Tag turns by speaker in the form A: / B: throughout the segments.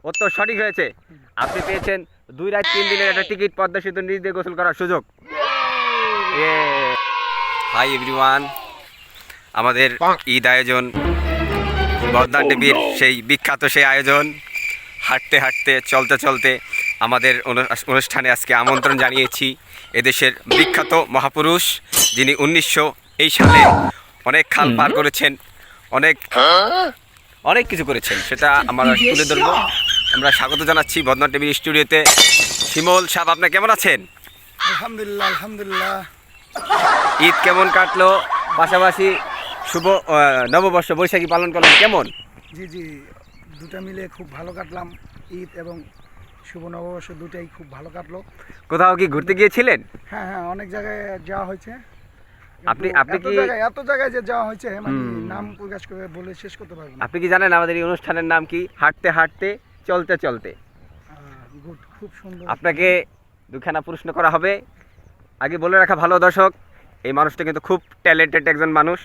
A: উত্তর সঠিক হয়েছে। আপনি পেয়েছেন 2 রাত 3 দিনের একটা টিকিট পদ্মা সেতু নিচ দিয়ে গোসল করার সুযোগ। হাই এভরিওয়ান, আমাদের ঈদ আয়োজন বর্ধমান টিভির সেই বিখ্যাত সেই আয়োজন হাঁটতে হাঁটতে চলতে চলতে আমাদের অনুষ্ঠানে আজকে আমন্ত্রণ জানিয়েছি এদেশের বিখ্যাত মহাপুরুষ, যিনি 1900 সালে অনেক খাল পার করেছেন, অনেক কিছু করেছেন, সেটা আমরা তুলে ধরবো। আমরা স্বাগত জানাচ্ছি বর্ধমান টিভির স্টুডিওতে। শিমল সাহেব, আপনি কেমন আছেন?
B: আলহামদুলিল্লাহ আলহামদুলিল্লাহ।
A: ঈদ কেমন কাটলো, পাশাপাশি শুভ নববর্ষ বৈশাখী পালন করলেন কেমন?
B: জি জি, দুটা মিলে খুব ভালো কাটলাম। ঈদ এবং শুভ নববর্ষ দুটাই খুব ভালো কাটলো।
A: কোথাও কি ঘুরতে গিয়েছিলেন?
B: হ্যাঁ হ্যাঁ, অনেক জায়গায় যাওয়া হয়েছে।
A: আপনি কি
B: এত জায়গায় যে যাওয়া হয়েছে, মানে নাম প্রকাশ করে বলে শেষ করতে পারবো না।
A: আপনি কি জানেন আমাদের এই অনুষ্ঠানের নাম কি? হাঁটতে হাঁটতে চলতে চলতে।
B: গুড, খুব সুন্দর।
A: আপনাকে দুখানা প্রশ্ন করা হবে। আগে বলে রাখা ভালো দর্শক, এই মানুষটা কিন্তু খুব ট্যালেন্টেড একজন মানুষ,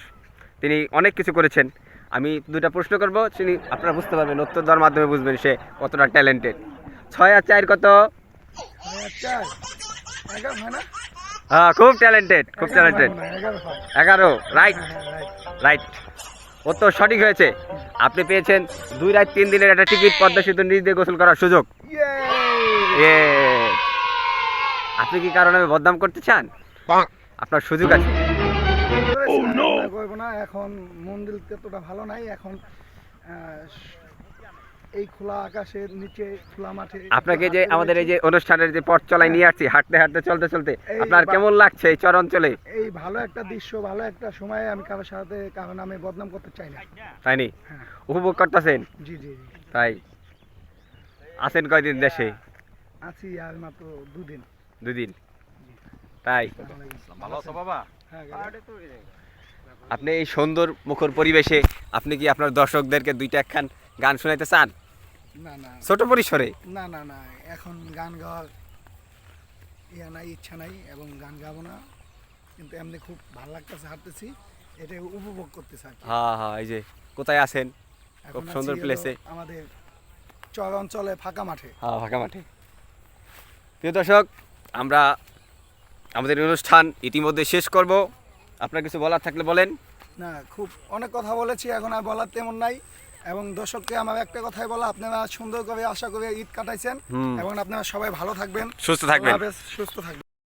A: তিনি অনেক কিছু করেছেন। আমি দুটা প্রশ্ন করব, তিনি আপনারা বুঝতে পারবেন, উত্তর দেওয়ার মাধ্যমে বুঝবেন সে কতটা ট্যালেন্টেড। 6 আর 4 কত? হ্যাঁ, খুব ট্যালেন্টেড, খুব ট্যালেন্টেড। 11, রাইট রাইট, উত্তর সঠিক হয়েছে। আপনি পেয়েছেন 2 রাত 3 দিনের একটা টিকিট পদ্মা সেতু নিচ দিয়ে গোসল করার সুযোগ। আপনি কি কারণে বদনাম করতে চান? আপনার সুযোগ আছে।
B: এখন মন্দির ততটা ভালো নাই। এখন এই খোলা আকাশের নিচে খোলা মাঠে
A: আপনাকে যে আমাদের এই যে অনুষ্ঠানের যে পথ চলায় নিয়ে আসছি, হাঁটতে হাঁটতে চলতে চলতে, আপনার কেমন লাগছে এই চর অঞ্চলে?
B: এই ভালো একটা দৃশ্য, ভালো একটা সময়। আমি কারোর সাথে কারণ আমি বদনাম করতে চাই না।
A: তাইনি?
B: হ্যাঁ।
A: উপভোগ করতেছেন?
B: জি জি জি।
A: তাই আছেন কয়দিন দেশে?
B: আছি আর মাত্র 2 দিন।
A: 2 দিন। তাই
B: ভালো আছো বাবা? হ্যাঁ।
A: আপনি এই সুন্দর মুখর পরিবেশে আপনি কি আপনার দর্শকদেরকে দুইটা একখান গান শোনাইতে চান?
B: না না,
A: ছোট পরিসরে?
B: না না না, এখন গান গাওয়ার নাই, ইচ্ছা নাই এবং গান গাবো না। কিন্তু এমনি খুব ভালো লাগতেছে, হাঁটতেছি, এটা উপভোগ করতে চাই।
A: হ্যাঁ হ্যাঁ, এই যে কোথায় আছেন? খুব সুন্দর প্লেসে,
B: আমাদের চর অঞ্চলে ফাঁকা মাঠে।
A: হ্যাঁ, ফাঁকা মাঠে। প্রিয় দর্শক, আমরা আমাদের অনুষ্ঠান ইতিমধ্যে শেষ করব। আপনার কিছু বলার থাকলে বলেন।
B: না, খুব অনেক কথা বলেছি, এখন আর বলার তেমন নাই। এবং দর্শককে আমার একটা কথাই বলা, আপনারা সুন্দর করে আশা করে ঈদ কাটাইছেন এবং আপনারা সবাই ভালো থাকবেন,
A: সুস্থ থাকবেন।
B: সুস্থ থাকবেন।